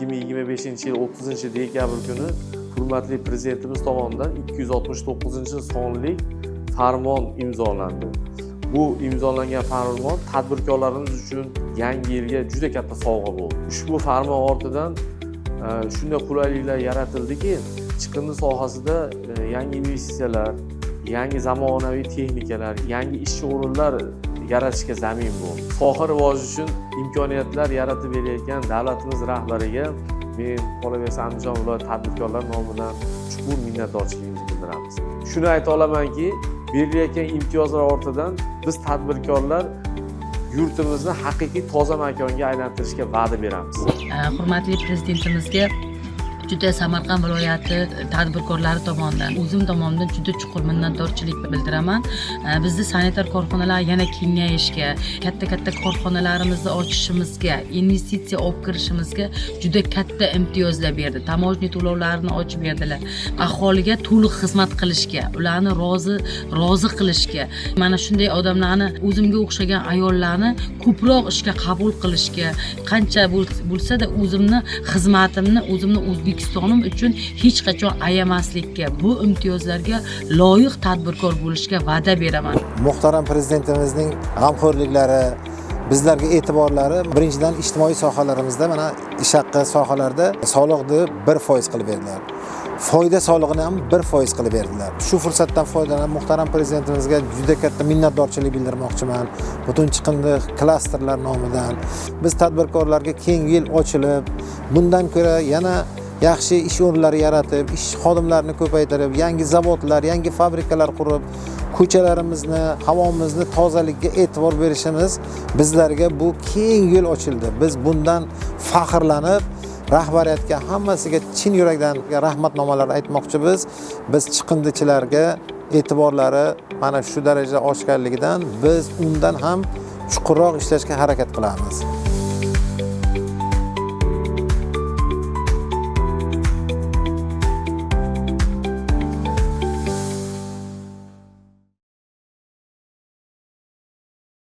...2025-yil 30-dekabr kuni hurmatli Prezidentimiz tomonidan 269-sonli farmon imzolandi. Bu imzolangan farmon tadbirkorlarimiz uchun yangi yilga juda katta sovg'a bo'ldi. Ushbu farmon ortidan shunday qulayliklar yaratildiki, chiqindi sohasida yangi investitsiyalar, yangi zamonaviy texnikalar, yangi ishchi o'rinlar yaratishga zamin bo'ldi. Soha rivoji uchun imkoniyatlar yaratib berayotgan davlatimiz rahbariga men qolaversa Andijon viloyat tadbirkorlar nomidan chuqur minnatdorchiligimizni bildiramiz. Shuni ayta olamanki, berilayotgan imtiyozlar ortidan biz tadbirkorlar yurtimizni haqiqiy toza makonga aylantirishga va'da beramiz. Hurmatli Prezidentimizga juda Samarqand viloyati tadbirkorlari tomonidan, o'zim tomonidan juda chuqur minnatdorchilik bildiraman. Bizni sanitar korxonalar yana kengayishga, katta korxonalarimizni ochishimizga, investitsiya olib kirishimizga juda katta imtiyozlar berdi. Tamojniy to'lovlarini ochib berdilar. Aholiga to'liq xizmat qilishga, ularni rozi qilishga, mana shunday odamlarni, o'zimga o'xshagan ayollarni ko'proq ishga qabul qilishga, qancha bo'lsa-da o'zimni xizmatimni, o'zimni O'zbekistonim uchun hech qachon ayamaslikka, bu imtiyozlarga loyiq tadbirkor bo'lishga va'da beraman. Muhtaram Prezidentimizning g'amxo'rliklari, bizlarga e'tiborlari, birinchidan ijtimoiy sohalarimizda, mana ish haqqi sohalarida soliqni 1% qilib berdilar. Foyda solig'ini ham 1% qilib berdilar. Shu fursatdan foydalanib muhtaram Prezidentimizga juda katta minnatdorchilik bildirmoqchiman. Butun chiqindi klasterlar nomidan biz tadbirkorlarga keyingi yil ochilib, bundan ko'ra yana yaxshi ish o'rinlari yaratib, ish xodimlarini ko'paytirib, yangi zavodlar, yangi fabrikalar qurib, ko'chalarimizni, havomizni tozaligiga e'tibor berishimiz bizlarga bu keyingi yil ochildi. Biz bundan faxrlanib, rahbariyatga hammasiga chin yurakdan rahmatnomalar aytmoqchimiz. Biz chiqindichilarga e'tiborlari mana shu darajada oshganligidan biz undan ham chuqurroq ishlashga harakat qilamiz.